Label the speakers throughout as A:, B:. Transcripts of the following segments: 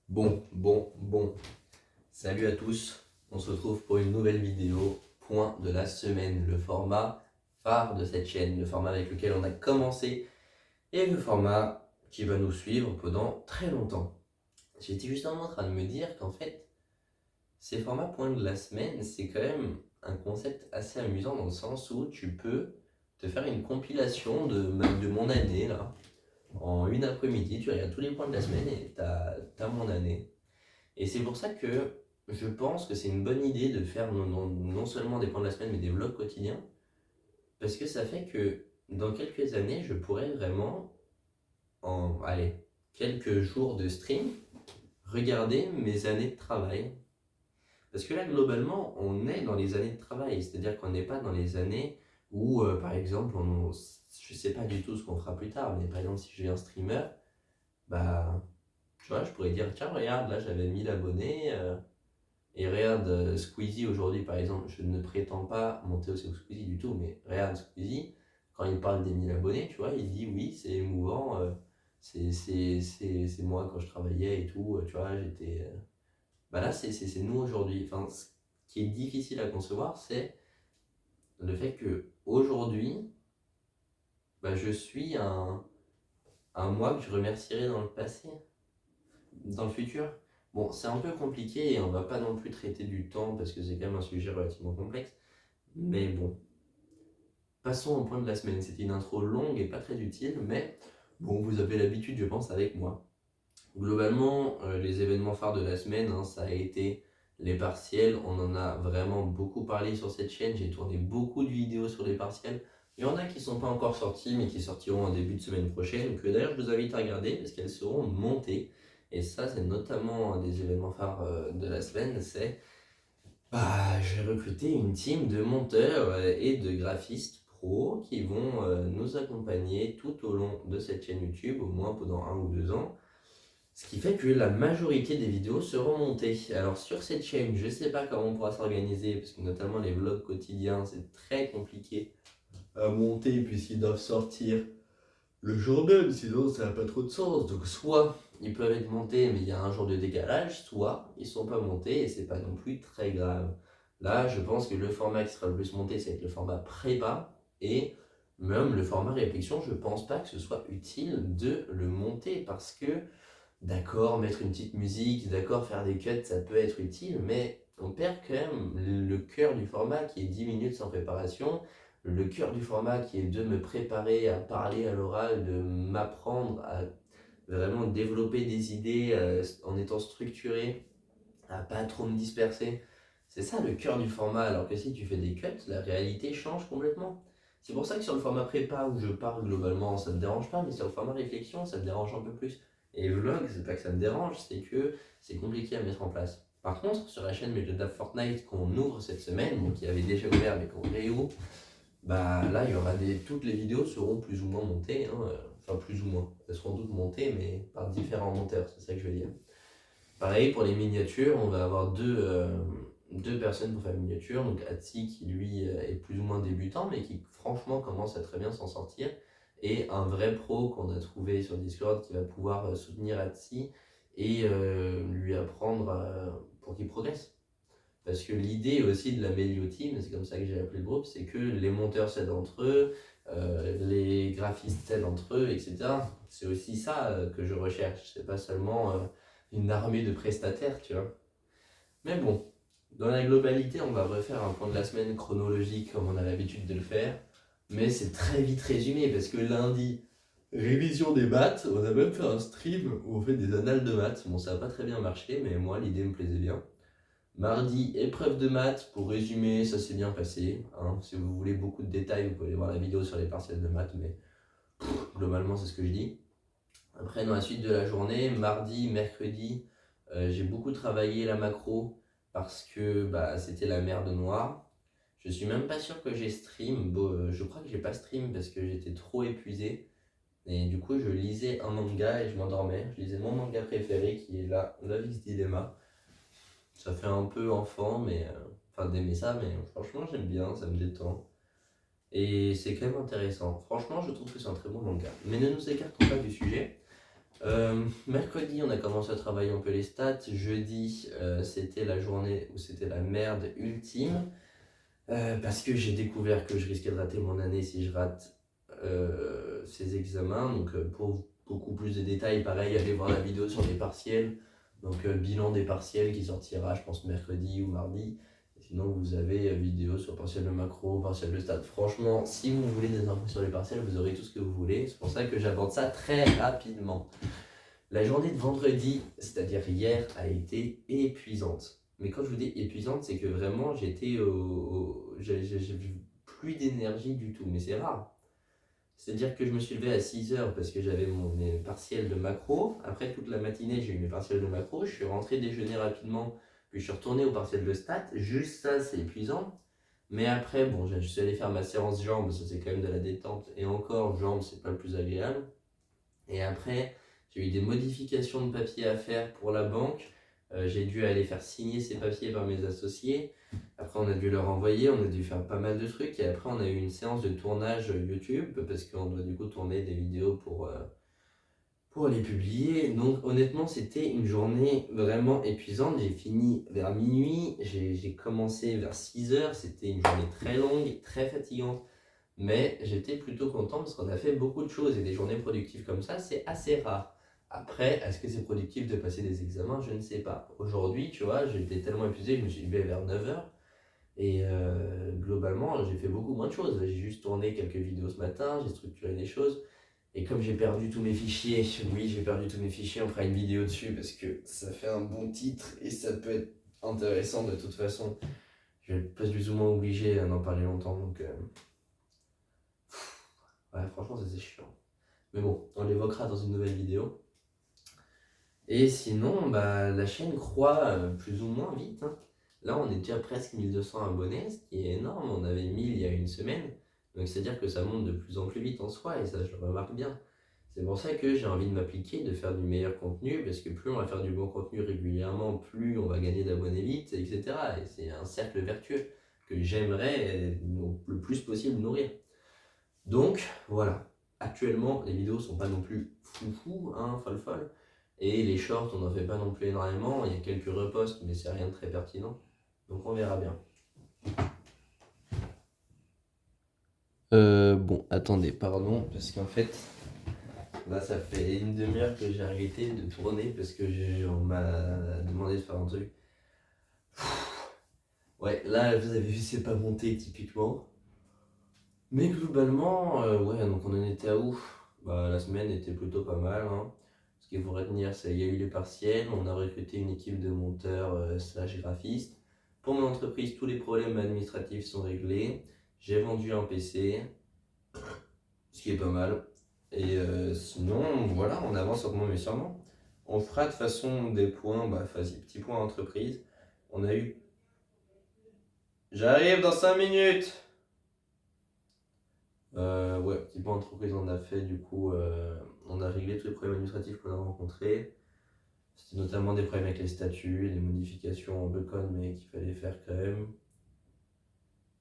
A: Bon. Salut à tous. On se retrouve pour une nouvelle vidéo, point de la semaine, le format phare de cette chaîne, le format avec lequel on a commencé et le format qui va nous suivre pendant très longtemps. J'étais justement en train de me dire qu'en fait, ces formats point de la semaine, c'est quand même un concept assez amusant dans le sens où tu peux te faire une compilation de mon année là. En une après-midi, tu regardes tous les points de la semaine et t'as mon année. Et c'est pour ça que je pense que c'est une bonne idée de faire non seulement des points de la semaine, mais des vlogs quotidiens. Parce que ça fait que dans quelques années, je pourrais vraiment, allez, quelques jours de stream, regarder mes années de travail. Parce que là, globalement, on est dans les années de travail. C'est-à-dire qu'on n'est pas dans les années où, par exemple, je sais pas du tout ce qu'on fera plus tard, mais par exemple, si je deviens streamer, bah, tu vois, je pourrais dire, tiens, regarde, là, j'avais 1000 abonnés. Et regarde Squeezie aujourd'hui par exemple, je ne prétends pas monter au Squeezie du tout, mais regarde Squeezie, quand il parle des 1000 abonnés, tu vois, il dit oui, c'est émouvant, c'est moi quand je travaillais et tout, tu vois, j'étais. Bah là, c'est nous aujourd'hui. Enfin, ce qui est difficile à concevoir, c'est le fait que aujourd'hui, bah, je suis un moi que je remercierai dans le passé, dans le futur. Bon, c'est un peu compliqué et on va pas non plus traiter du temps parce que c'est quand même un sujet relativement complexe. Mais bon, passons au point de la semaine. C'était une intro longue et pas très utile, mais bon, vous avez l'habitude, je pense, avec moi. Globalement, les événements phares de la semaine, hein, ça a été les partiels. On en a vraiment beaucoup parlé sur cette chaîne. J'ai tourné beaucoup de vidéos sur les partiels. Il y en a qui ne sont pas encore sortis, mais qui sortiront en début de semaine prochaine, que d'ailleurs je vous invite à regarder parce qu'elles seront montées. Et ça, c'est notamment un des événements phares de la semaine, c'est j'ai recruté une team de monteurs et de graphistes pros qui vont nous accompagner tout au long de cette chaîne YouTube, au moins pendant 1 ou 2 ans. Ce qui fait que la majorité des vidéos seront montées. Alors sur cette chaîne, je ne sais pas comment on pourra s'organiser, parce que notamment les vlogs quotidiens, c'est très compliqué à monter puisqu'ils doivent sortir le jour même, sinon ça n'a pas trop de sens. Donc soit ils peuvent être montés mais il y a un jour de décalage, soit ils sont pas montés et c'est pas non plus très grave. Là, je pense que le format qui sera le plus monté, c'est le format prépa et même le format réflexion, je pense pas que ce soit utile de le monter parce que, d'accord, mettre une petite musique, d'accord, faire des cuts, ça peut être utile, mais on perd quand même le cœur du format qui est 10 minutes sans préparation, le cœur du format qui est de me préparer à parler à l'oral, de m'apprendre à vraiment développer des idées en étant structuré, à pas trop me disperser. C'est ça le cœur du format, alors que si tu fais des cuts, la réalité change complètement. C'est pour ça que sur le format prépa où je parle globalement, ça me dérange pas, mais sur le format réflexion, ça me dérange un peu plus. Et vlog, c'est pas que ça me dérange, c'est que c'est compliqué à mettre en place. Par contre, sur la chaîne Melodab Fortnite qu'on ouvre cette semaine, donc qui avait déjà ouvert mais qu'on réouvre, bah là il y aura toutes les vidéos seront plus ou moins montées, hein, enfin plus ou moins, elles seront toutes montées mais par différents monteurs, c'est ça que je veux dire. Pareil pour les miniatures, on va avoir deux personnes pour faire les miniatures. Donc Atsi qui lui est plus ou moins débutant mais qui franchement commence à très bien s'en sortir. Et un vrai pro qu'on a trouvé sur Discord qui va pouvoir soutenir Atsi et lui apprendre pour qu'il progresse. Parce que l'idée aussi de la Melio Team, c'est comme ça que j'ai appelé le groupe, c'est que les monteurs s'aident entre eux, les graphistes s'aident entre eux, etc. C'est aussi ça que je recherche. C'est pas seulement une armée de prestataires, tu vois. Mais bon, dans la globalité, on va refaire un point de la semaine chronologique comme on a l'habitude de le faire. Mais c'est très vite résumé parce que lundi, révision des maths, on a même fait un stream où on fait des annales de maths. Bon, ça n'a pas très bien marché, mais moi, l'idée me plaisait bien. Mardi, épreuve de maths. Pour résumer, ça s'est bien passé, hein. Si vous voulez beaucoup de détails, vous pouvez aller voir la vidéo sur les partiels de maths, mais globalement, c'est ce que je dis. Après, dans la suite de la journée, mardi, mercredi, j'ai beaucoup travaillé la macro parce que c'était la merde noire. Je suis même pas sûr que j'ai stream. Bon, je crois que j'ai pas stream parce que j'étais trop épuisé. Et du coup, je lisais un manga et je m'endormais. Je lisais mon manga préféré qui est là, Love is Dilemma. Ça fait un peu enfant, mais enfin d'aimer ça, mais franchement, j'aime bien, ça me détend. Et c'est quand même intéressant. Franchement, je trouve que c'est un très bon manga. Mais ne nous écartons pas du sujet. Mercredi, on a commencé à travailler un peu les stats. Jeudi, c'était la journée où c'était la merde ultime. Parce que j'ai découvert que je risquais de rater mon année si je rate ces examens. Donc, pour beaucoup plus de détails, pareil, allez voir la vidéo sur les partiels. Donc, bilan des partiels qui sortira, je pense, mercredi ou mardi. Et sinon, vous avez vidéo sur partiel de macro, partiel de stats. Franchement, si vous voulez des infos sur les partiels, vous aurez tout ce que vous voulez. C'est pour ça que j'aborde ça très rapidement. La journée de vendredi, c'est-à-dire hier, a été épuisante. Mais quand je vous dis épuisante, c'est que vraiment j'étais j'ai plus d'énergie du tout, mais c'est rare. C'est-à-dire que je me suis levé à 6h parce que j'avais mes partiels de macro. Après toute la matinée, j'ai eu mes partiels de macro. Je suis rentré déjeuner rapidement, puis je suis retourné au partiel de stats. Juste ça, c'est épuisant. Mais après, bon, je suis allé faire ma séance jambes, ça c'est quand même de la détente. Et encore, jambes, c'est pas le plus agréable. Et après, j'ai eu des modifications de papier à faire pour la banque. J'ai dû aller faire signer ces papiers par mes associés. Après, on a dû leur envoyer, on a dû faire pas mal de trucs. Et après, on a eu une séance de tournage YouTube parce qu'on doit du coup tourner des vidéos pour les publier. Donc, honnêtement, c'était une journée vraiment épuisante. J'ai fini vers minuit, j'ai commencé vers 6h. C'était une journée très longue, très fatigante. Mais j'étais plutôt content parce qu'on a fait beaucoup de choses et des journées productives comme ça, c'est assez rare. Après, est-ce que c'est productif de passer des examens? Je ne sais pas. Aujourd'hui, tu vois, j'étais tellement épuisé, je me suis levé vers 9h et globalement, j'ai fait beaucoup moins de choses. J'ai juste tourné quelques vidéos ce matin, j'ai structuré des choses. Et comme j'ai perdu tous mes fichiers, oui, j'ai perdu tous mes fichiers, on fera une vidéo dessus parce que ça fait un bon titre et ça peut être intéressant de toute façon. Je vais pas plus ou moins obligé d'en parler longtemps, donc ouais, franchement, ça c'est chiant. Mais bon, on l'évoquera dans une nouvelle vidéo. Et sinon, bah, la chaîne croît plus ou moins vite, hein. Là, on est déjà presque 1200 abonnés, ce qui est énorme. On avait 1000 il y a une semaine. Donc, c'est-à-dire que ça monte de plus en plus vite en soi, et ça, je le remarque bien. C'est pour ça que j'ai envie de m'appliquer, de faire du meilleur contenu, parce que plus on va faire du bon contenu régulièrement, plus on va gagner d'abonnés vite, etc. Et c'est un cercle vertueux que j'aimerais le plus possible nourrir. Donc, voilà. Actuellement, les vidéos sont pas non plus foufou, hein, folle. Et les shorts, on n'en fait pas non plus énormément. Il y a quelques reposts, mais c'est rien de très pertinent. Donc on verra bien. Bon, attendez, pardon, parce qu'en fait, là, ça fait une demi-heure que j'ai arrêté de tourner parce que on m'a demandé de faire un truc. Ouais, là, vous avez vu, c'est pas monté typiquement. Mais globalement, ouais, donc on en était à où? Bah, la semaine était plutôt pas mal, hein. Ce qu'il faut retenir, c'est qu'il y a eu les partiels, on a recruté une équipe de monteurs slash graphistes. Pour mon entreprise, tous les problèmes administratifs sont réglés. J'ai vendu un PC, ce qui est pas mal. Et sinon, voilà, on avance lentement mais sûrement. On fera de façon des points, bah vas-y, petit point entreprise. On a eu... J'arrive dans 5 minutes! Ouais, petit point entreprise, on a fait du coup, on a réglé tous les problèmes administratifs qu'on a rencontrés. C'était notamment des problèmes avec les statuts, des modifications en peu de code, mais qu'il fallait faire quand même.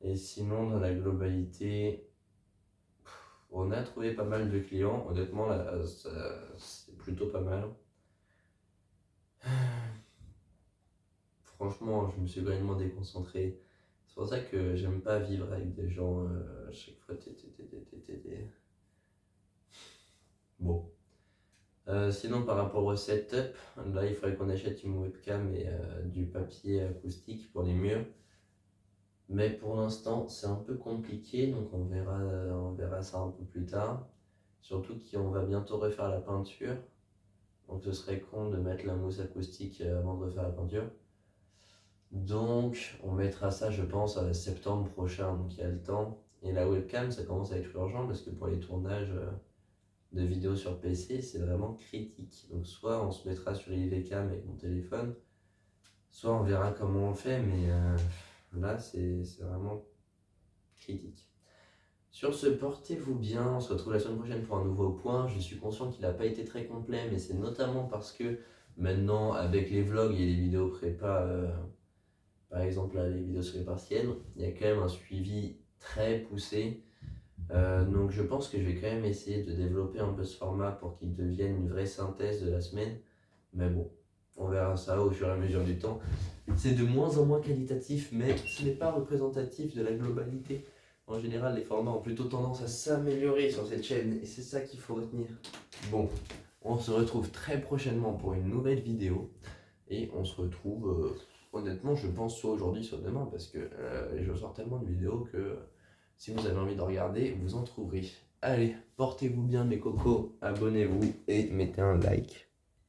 A: Et sinon, dans la globalité, on a trouvé pas mal de clients. Honnêtement, là, c'est plutôt pas mal. Franchement, je me suis complètement déconcentré. C'est pour ça que j'aime pas vivre avec des gens à chaque fois. Bon. Sinon, par rapport au setup, là, il faudrait qu'on achète une webcam et du papier acoustique pour les murs. Mais pour l'instant, c'est un peu compliqué, donc on verra ça un peu plus tard. Surtout qu'on va bientôt refaire la peinture. Donc ce serait con de mettre la mousse acoustique avant de refaire la peinture. Donc on mettra ça, je pense, à septembre prochain, donc il y a le temps. Et la webcam, ça commence à être urgent parce que pour les tournages de vidéos sur PC, c'est vraiment critique. Donc soit on se mettra sur les webcams avec mon téléphone, soit on verra comment on le fait, mais là c'est vraiment critique. Sur ce, portez-vous bien, on se retrouve la semaine prochaine pour un nouveau point. Je suis conscient qu'il n'a pas été très complet, mais c'est notamment parce que maintenant, avec les vlogs et les vidéos prépa, par exemple là, les vidéos sur les partiels, il y a quand même un suivi très poussé. Donc je pense que je vais quand même essayer de développer un peu ce format pour qu'il devienne une vraie synthèse de la semaine. Mais bon, on verra ça au fur et à mesure du temps. C'est de moins en moins qualitatif, mais ce n'est pas représentatif de la globalité. En général, les formats ont plutôt tendance à s'améliorer sur cette chaîne, et c'est ça qu'il faut retenir. Bon, on se retrouve très prochainement pour une nouvelle vidéo, et on se retrouve, honnêtement, je pense soit aujourd'hui, soit demain, parce que je sors tellement de vidéos que si vous avez envie de regarder, vous en trouverez. Allez, portez-vous bien mes cocos, abonnez-vous et mettez un like.